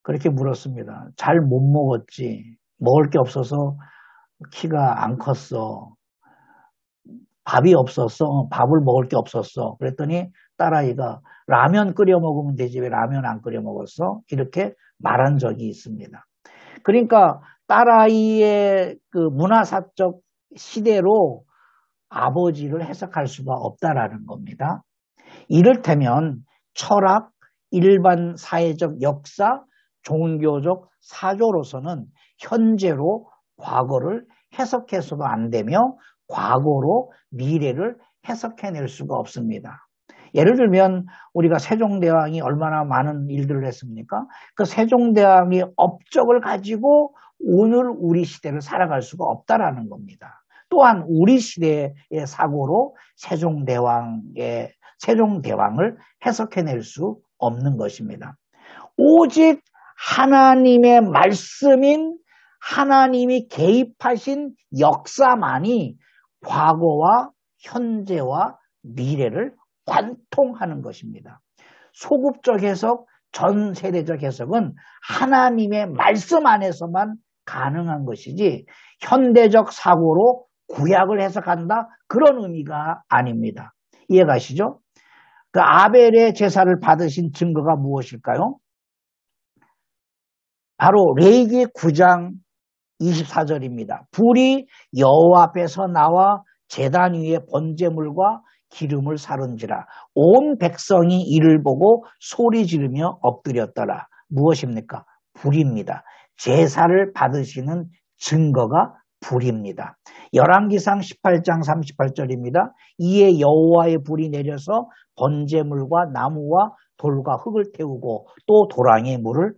그렇게 물었습니다. 잘 못 먹었지. 먹을 게 없어서 키가 안 컸어. 밥이 없었어. 밥을 먹을 게 없었어. 그랬더니 딸아이가 라면 끓여 먹으면 되지 왜 라면 안 끓여 먹었어? 이렇게 말한 적이 있습니다. 그러니까 딸아이의 그 문화사적 시대로 아버지를 해석할 수가 없다라는 겁니다. 이를테면 철학, 일반 사회적 역사, 종교적 사조로서는 현재로 과거를 해석해서도 안 되며 과거로 미래를 해석해낼 수가 없습니다. 예를 들면 우리가 세종대왕이 얼마나 많은 일들을 했습니까? 그 세종대왕의 업적을 가지고 오늘 우리 시대를 살아갈 수가 없다라는 겁니다. 또한 우리 시대의 사고로 세종대왕을 해석해낼 수 없는 것입니다. 오직 하나님의 말씀인 하나님이 개입하신 역사만이 과거와 현재와 미래를 관통하는 것입니다. 소급적 해석, 전세대적 해석은 하나님의 말씀 안에서만 가능한 것이지 현대적 사고로 구약을 해석한다? 그런 의미가 아닙니다. 이해가시죠? 그 아벨의 제사를 받으신 증거가 무엇일까요? 바로 레위기 9장 24절입니다. 불이 여호와 앞에서 나와 제단 위에 번제물과 기름을 사른지라 온 백성이 이를 보고 소리 지르며 엎드렸더라. 무엇입니까? 불입니다. 제사를 받으시는 증거가 불입니다. 열왕기상 18장 38절입니다. 이에 여호와의 불이 내려서 번제물과 나무와 돌과 흙을 태우고 또 도랑에 물을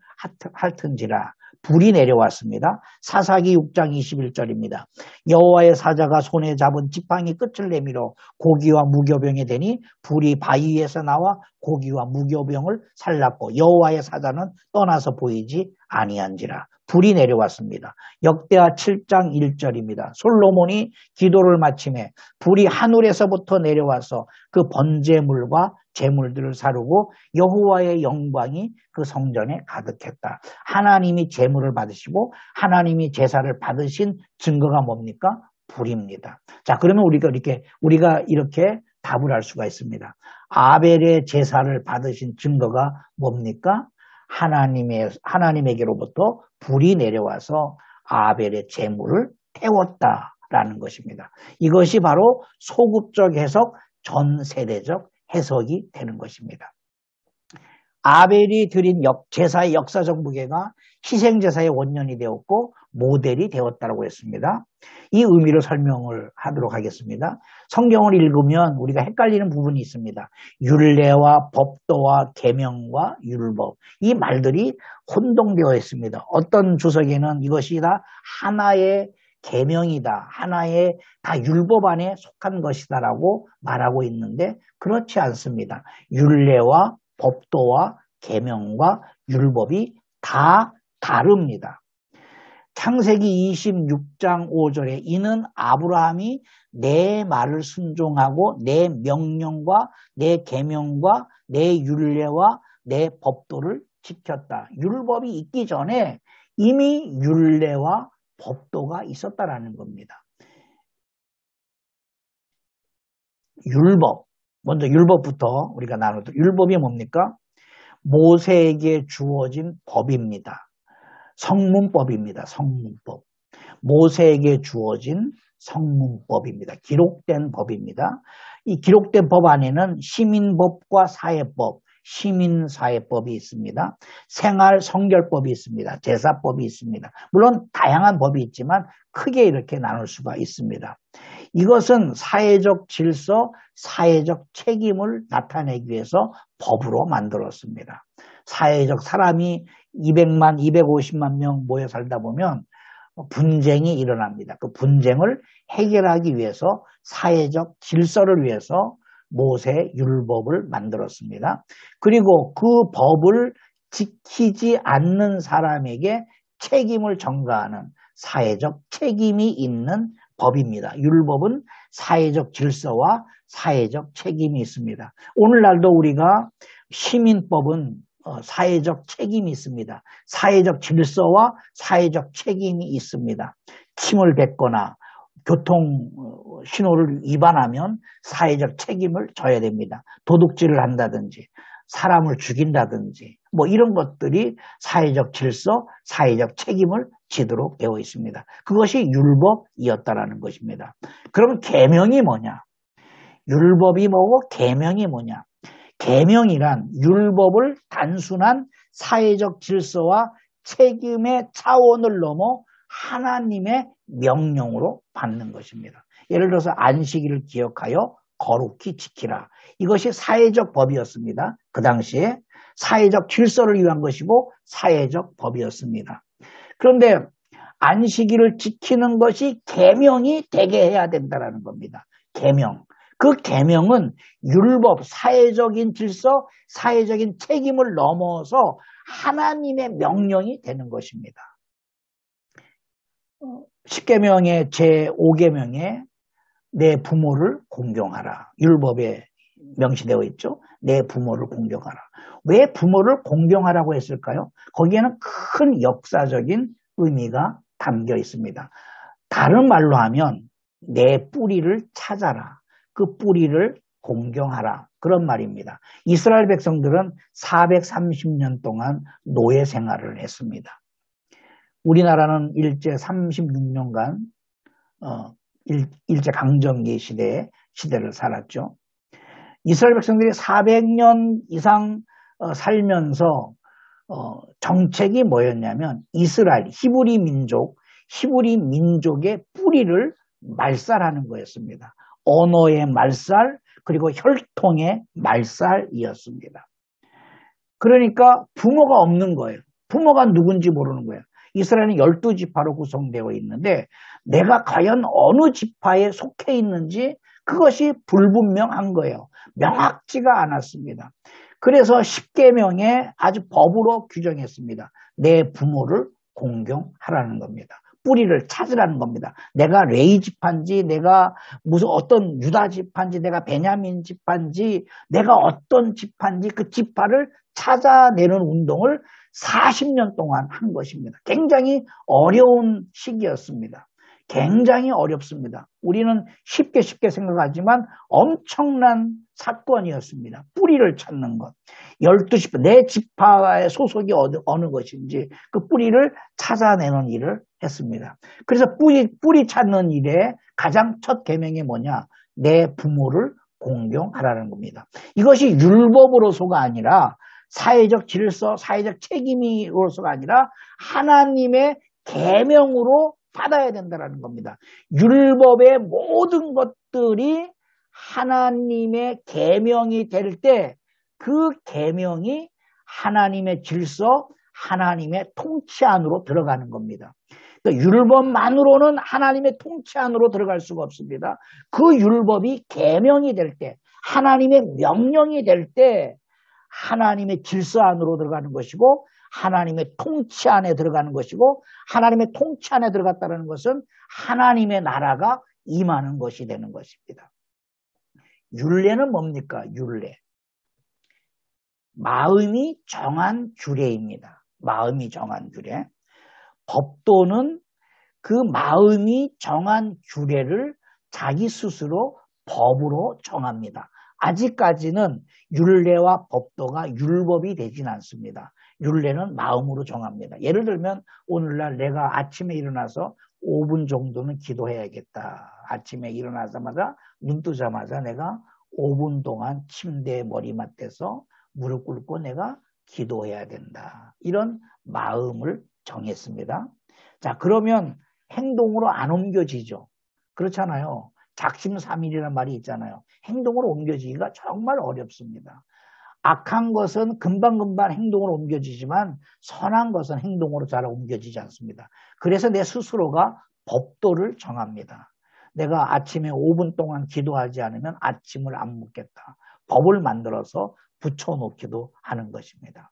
핥은지라. 불이 내려왔습니다. 사사기 6장 21절입니다. 여호와의 사자가 손에 잡은 지팡이 끝을 내밀어 고기와 무교병에 대니 불이 바위에서 나와 고기와 무교병을 살랐고 여호와의 사자는 떠나서 보이지 아니한지라. 불이 내려왔습니다. 역대하 7장 1절입니다. 솔로몬이 기도를 마침에 불이 하늘에서부터 내려와서 그 번제물과 제물들을 사르고 여호와의 영광이 그 성전에 가득했다. 하나님이 제물을 받으시고 하나님이 제사를 받으신 증거가 뭡니까? 불입니다. 자, 그러면 우리가 이렇게 답을 할 수가 있습니다. 아벨의 제사를 받으신 증거가 뭡니까? 하나님에게로부터 불이 내려와서 아벨의 제물을 태웠다라는 것입니다. 이것이 바로 소급적 해석, 전 세대적 해석이 되는 것입니다. 아벨이 드린 제사의 역사적 무게가 희생제사의 원년이 되었고 모델이 되었다고 했습니다. 이 의미로 설명을 하도록 하겠습니다. 성경을 읽으면 우리가 헷갈리는 부분이 있습니다. 율례와 법도와 계명과 율법, 이 말들이 혼동되어 있습니다. 어떤 주석에는 이것이 다 하나의 계명이다, 하나의 다 율법 안에 속한 것이다라고 말하고 있는데 그렇지 않습니다. 율례와 법도와 계명과 율법이 다 다릅니다. 창세기 26장 5절에 이는 아브라함이 내 말을 순종하고 내 명령과 내 계명과 내 율례와 내 법도를 지켰다. 율법이 있기 전에 이미 율례와 법도가 있었다라는 겁니다. 율법, 먼저 율법부터 우리가 나누도록. 율법이 뭡니까? 모세에게 주어진 법입니다. 성문법입니다. 성문법. 모세에게 주어진 성문법입니다. 기록된 법입니다. 이 기록된 법 안에는 시민법과 사회법, 시민사회법이 있습니다. 생활 성결법이 있습니다. 제사법이 있습니다. 물론 다양한 법이 있지만 크게 이렇게 나눌 수가 있습니다. 이것은 사회적 질서, 사회적 책임을 나타내기 위해서 법으로 만들었습니다. 사회적 사람이 200만, 250만 명 모여 살다 보면 분쟁이 일어납니다. 그 분쟁을 해결하기 위해서 사회적 질서를 위해서 모세 율법을 만들었습니다. 그리고 그 법을 지키지 않는 사람에게 책임을 전가하는 사회적 책임이 있는 법입니다. 율법은 사회적 질서와 사회적 책임이 있습니다. 오늘날도 우리가 시민법은 사회적 책임이 있습니다. 사회적 질서와 사회적 책임이 있습니다. 침을 뱉거나 교통 신호를 위반하면 사회적 책임을 져야 됩니다. 도둑질을 한다든지 사람을 죽인다든지 뭐 이런 것들이 사회적 질서, 사회적 책임을 지도록 되어 있습니다. 그것이 율법이었다라는 것입니다. 그러면 계명이 뭐냐? 율법이 뭐고 계명이 뭐냐? 계명이란 율법을 단순한 사회적 질서와 책임의 차원을 넘어 하나님의 명령으로 받는 것입니다. 예를 들어서 안식일을 기억하여 거룩히 지키라. 이것이 사회적 법이었습니다. 그 당시에 사회적 질서를 위한 것이고 사회적 법이었습니다. 그런데 안식일을 지키는 것이 계명이 되게 해야 된다는 겁니다. 계명. 그 계명은 율법, 사회적인 질서, 사회적인 책임을 넘어서 하나님의 명령이 되는 것입니다. 10계명의 제5계명에 내 부모를 공경하라. 율법에 명시되어 있죠. 내 부모를 공경하라. 왜 부모를 공경하라고 했을까요? 거기에는 큰 역사적인 의미가 담겨 있습니다. 다른 말로 하면 내 뿌리를 찾아라. 그 뿌리를 공경하라. 그런 말입니다. 이스라엘 백성들은 430년 동안 노예 생활을 했습니다. 우리나라는 일제 36년간 일제 강점기 시대를 살았죠. 이스라엘 백성들이 400년 이상 살면서 정책이 뭐였냐면 이스라엘, 히브리 민족의 뿌리를 말살하는 거였습니다. 언어의 말살, 그리고 혈통의 말살이었습니다. 그러니까 부모가 없는 거예요. 부모가 누군지 모르는 거예요. 이스라엘은 12지파로 구성되어 있는데 내가 과연 어느 지파에 속해 있는지 그것이 불분명한 거예요. 명확지가 않았습니다. 그래서 10계명에 아주 법으로 규정했습니다. 내 부모를 공경하라는 겁니다. 뿌리를 찾으라는 겁니다. 내가 레위 지파인지, 내가 무슨 어떤 유다 지파인지, 내가 베냐민 지파인지, 내가 어떤 지파인지 그 지파를 찾아내는 운동을 40년 동안 한 것입니다. 굉장히 어려운 시기였습니다. 굉장히 어렵습니다. 우리는 쉽게 생각하지만 엄청난 사건이었습니다. 뿌리를 찾는 것. 12지파, 내 지파의 소속이 어느 것인지 그 뿌리를 찾아내는 일을 했습니다. 그래서 뿌리 찾는 일에 가장 첫 계명이 뭐냐? 내 부모를 공경하라는 겁니다. 이것이 율법으로서가 아니라 사회적 질서, 사회적 책임으로서가 아니라 하나님의 계명으로 받아야 된다는 겁니다. 율법의 모든 것들이 하나님의 계명이 될 때 그 계명이 하나님의 질서, 하나님의 통치 안으로 들어가는 겁니다. 그러니까 율법만으로는 하나님의 통치 안으로 들어갈 수가 없습니다. 그 율법이 계명이 될 때, 하나님의 명령이 될 때 하나님의 질서 안으로 들어가는 것이고 하나님의 통치 안에 들어가는 것이고 하나님의 통치 안에 들어갔다는 것은 하나님의 나라가 임하는 것이 되는 것입니다. 율례는 뭡니까? 율례. 마음이 정한 규례입니다. 마음이 정한 규례. 법도는 그 마음이 정한 규례를 자기 스스로 법으로 정합니다. 아직까지는 율례와 법도가 율법이 되진 않습니다. 율례는 마음으로 정합니다. 예를 들면 오늘날 내가 아침에 일어나서 5분 정도는 기도해야겠다. 아침에 일어나자마자 눈 뜨자마자 내가 5분 동안 침대에 머리맡에서 무릎 꿇고 내가 기도해야 된다. 이런 마음을 정했습니다. 자, 그러면 행동으로 안 옮겨지죠. 그렇잖아요. 작심삼일이라는 말이 있잖아요. 행동으로 옮겨지기가 정말 어렵습니다. 악한 것은 금방금방 행동으로 옮겨지지만 선한 것은 행동으로 잘 옮겨지지 않습니다. 그래서 내 스스로가 법도를 정합니다. 내가 아침에 5분 동안 기도하지 않으면 아침을 안 먹겠다. 법을 만들어서 붙여놓기도 하는 것입니다.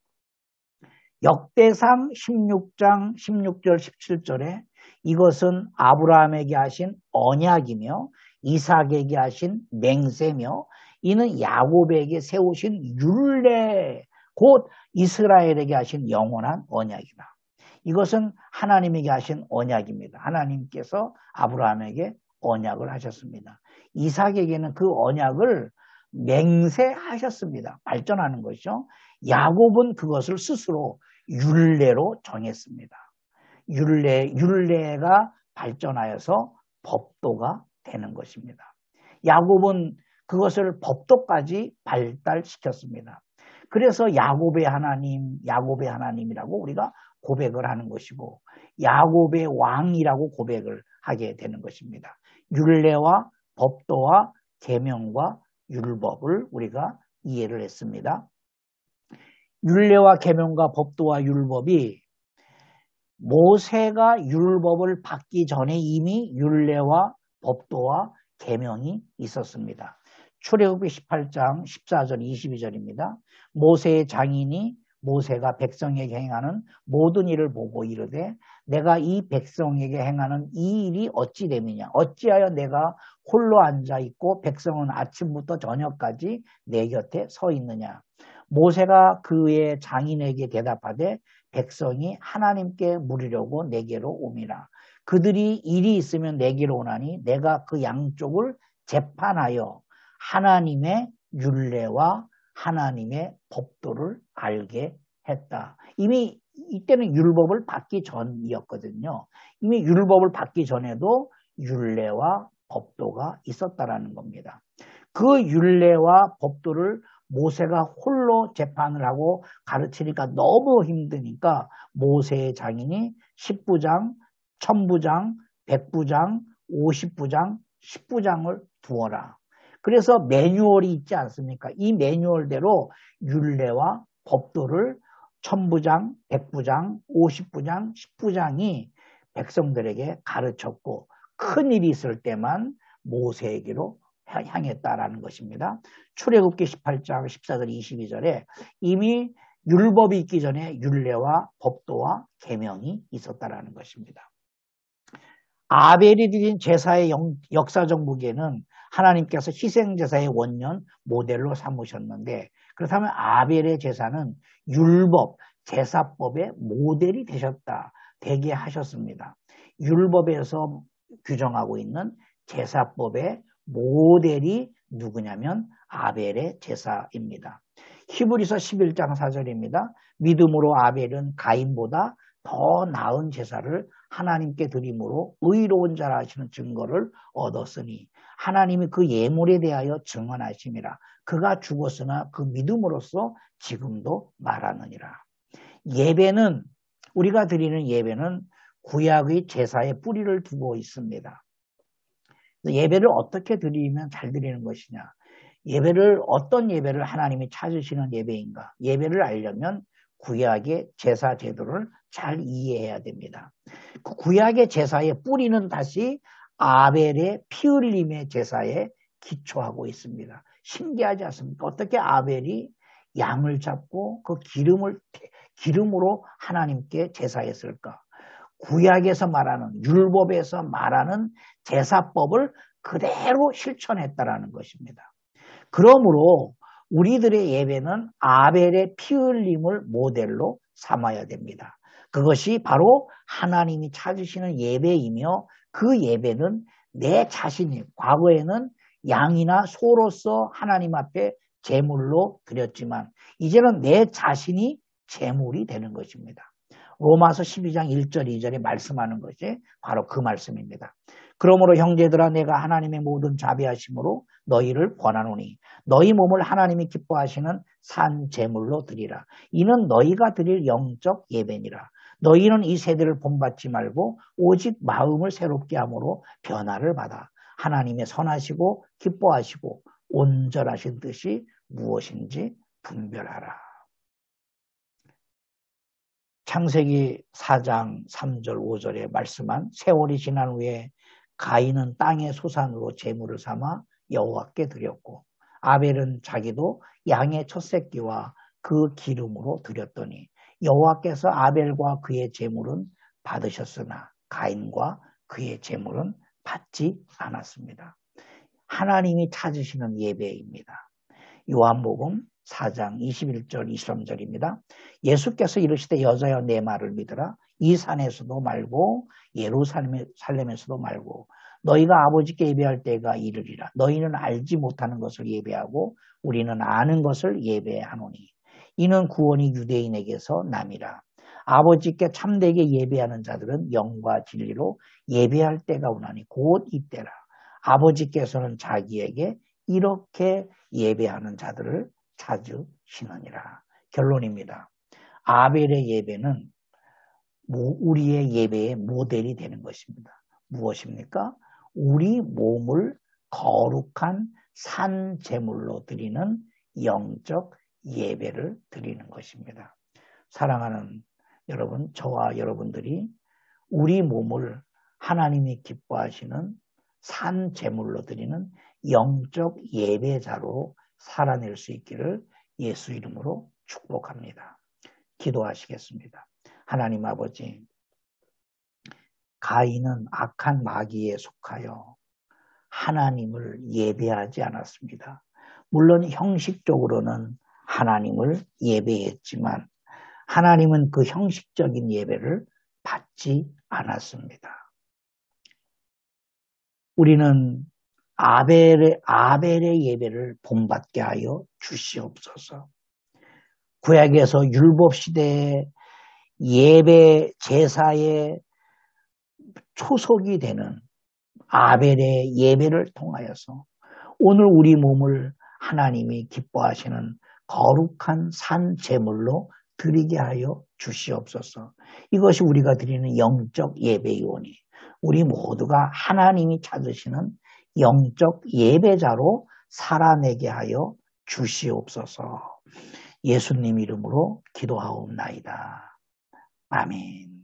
역대상 16장 16절 17절에 이것은 아브라함에게 하신 언약이며 이삭에게 하신 맹세며 이는 야곱에게 세우신 율례 곧 이스라엘에게 하신 영원한 언약이다. 이것은 하나님에게 하신 언약입니다. 하나님께서 아브라함에게 언약을 하셨습니다. 이삭에게는 그 언약을 맹세하셨습니다. 발전하는 것이죠. 야곱은 그것을 스스로 율례로 정했습니다. 율례가 발전하여서 법도가 되는 것입니다. 야곱은 그것을 법도까지 발달시켰습니다. 그래서 야곱의 하나님이라고 우리가 고백을 하는 것이고 야곱의 왕이라고 고백을 하게 되는 것입니다. 율례와 법도와 계명과 율법을 우리가 이해를 했습니다. 율례와 계명과 법도와 율법이 모세가 율법을 받기 전에 이미 율례와 법도와 계명이 있었습니다. 출애굽기 18장 14절 22절입니다. 모세의 장인이 모세가 백성에게 행하는 모든 일을 보고 이르되 내가 이 백성에게 행하는 이 일이 어찌 됨이냐 어찌하여 내가 홀로 앉아있고 백성은 아침부터 저녁까지 내 곁에 서 있느냐. 모세가 그의 장인에게 대답하되 백성이 하나님께 물으려고 내게로 오미라. 그들이 일이 있으면 내게로 오나니 내가 그 양쪽을 재판하여 하나님의 율례와 하나님의 법도를 알게 했다. 이미 이때는 율법을 받기 전이었거든요. 이미 율법을 받기 전에도 율례와 법도가 있었다라는 겁니다. 그 율례와 법도를 모세가 홀로 재판을 하고 가르치니까 너무 힘드니까 모세의 장인이 10부장, 1000부장, 100부장, 50부장, 10부장을 두어라. 그래서 매뉴얼이 있지 않습니까? 이 매뉴얼대로 율례와 법도를 1000부장, 100부장, 50부장, 10부장이 백성들에게 가르쳤고 큰 일이 있을 때만 모세에게로 향했다라는 것입니다. 출애굽기 18장 14절 22절에 이미 율법이 있기 전에 율례와 법도와 계명이 있었다라는 것입니다. 아벨이 드린 제사의 역사적 무게는 하나님께서 희생제사의 원년 모델로 삼으셨는데 그렇다면 아벨의 제사는 율법, 제사법의 모델이 되게 하셨습니다. 율법에서 규정하고 있는 제사법의 모델이 누구냐면 아벨의 제사입니다. 히브리서 11장 4절입니다. 믿음으로 아벨은 가인보다 더 나은 제사를 하나님께 드림으로 의로운 자라 하시는 증거를 얻었으니 하나님이 그 예물에 대하여 증언하심이라. 그가 죽었으나 그 믿음으로써 지금도 말하느니라. 예배는, 우리가 드리는 예배는 구약의 제사에 뿌리를 두고 있습니다. 예배를 어떻게 드리면 잘 드리는 것이냐? 예배를, 어떤 예배를 하나님이 찾으시는 예배인가? 예배를 알려면 구약의 제사 제도를 잘 이해해야 됩니다. 그 구약의 제사의 뿌리는 다시 아벨의 피 흘림의 제사에 기초하고 있습니다. 신기하지 않습니까? 어떻게 아벨이 양을 잡고 그 기름으로 하나님께 제사했을까? 구약에서 말하는, 율법에서 말하는 제사법을 그대로 실천했다라는 것입니다. 그러므로 우리들의 예배는 아벨의 피 흘림을 모델로 삼아야 됩니다. 그것이 바로 하나님이 찾으시는 예배이며, 그 예배는 내 자신이 과거에는 양이나 소로서 하나님 앞에 제물로 드렸지만 이제는 내 자신이 제물이 되는 것입니다. 로마서 12장 1절 2절에 말씀하는 것이 바로 그 말씀입니다. 그러므로 형제들아 내가 하나님의 모든 자비하심으로 너희를 권하노니 너희 몸을 하나님이 기뻐하시는 산 제물로 드리라. 이는 너희가 드릴 영적 예배니라. 너희는 이 세대를 본받지 말고 오직 마음을 새롭게 함으로 변화를 받아 하나님의 선하시고 기뻐하시고 온전하신 뜻이 무엇인지 분별하라. 창세기 4장 3절 5절에 말씀한 세월이 지난 후에 가인은 땅의 소산으로 제물을 삼아 여호와께 드렸고 아벨은 자기도 양의 첫 새끼와 그 기름으로 드렸더니 여호와께서 아벨과 그의 제물은 받으셨으나 가인과 그의 제물은 받지 않았습니다. 하나님이 찾으시는 예배입니다. 요한복음 4장 21절 23절입니다. 예수께서 이르시되 여자여 내 말을 믿으라. 이 산에서도 말고 예루살렘에서도 말고 너희가 아버지께 예배할 때가 이르리라. 너희는 알지 못하는 것을 예배하고 우리는 아는 것을 예배하노니 이는 구원이 유대인에게서 남이라. 아버지께 참되게 예배하는 자들은 영과 진리로 예배할 때가 오나니 곧 이때라. 아버지께서는 자기에게 이렇게 예배하는 자들을 찾으시느니라. 결론입니다. 아벨의 예배는 우리의 예배의 모델이 되는 것입니다. 무엇입니까? 우리 몸을 거룩한 산 제물로 드리는 영적 예배를 드리는 것입니다. 사랑하는 여러분, 저와 여러분들이 우리 몸을 하나님이 기뻐하시는 산 제물로 드리는 영적 예배자로 살아낼 수 있기를 예수 이름으로 축복합니다. 기도하시겠습니다. 하나님 아버지, 가인은 악한 마귀에 속하여 하나님을 예배하지 않았습니다. 물론 형식적으로는 하나님을 예배했지만 하나님은 그 형식적인 예배를 받지 않았습니다. 우리는 아벨의 예배를 본받게 하여 주시옵소서. 구약에서 율법 시대의 예배 제사의 초석이 되는 아벨의 예배를 통하여서 오늘 우리 몸을 하나님이 기뻐하시는 거룩한 산 제물로 드리게 하여 주시옵소서. 이것이 우리가 드리는 영적 예배이오니 우리 모두가 하나님이 찾으시는 영적 예배자로 살아내게 하여 주시옵소서. 예수님 이름으로 기도하옵나이다. 아멘.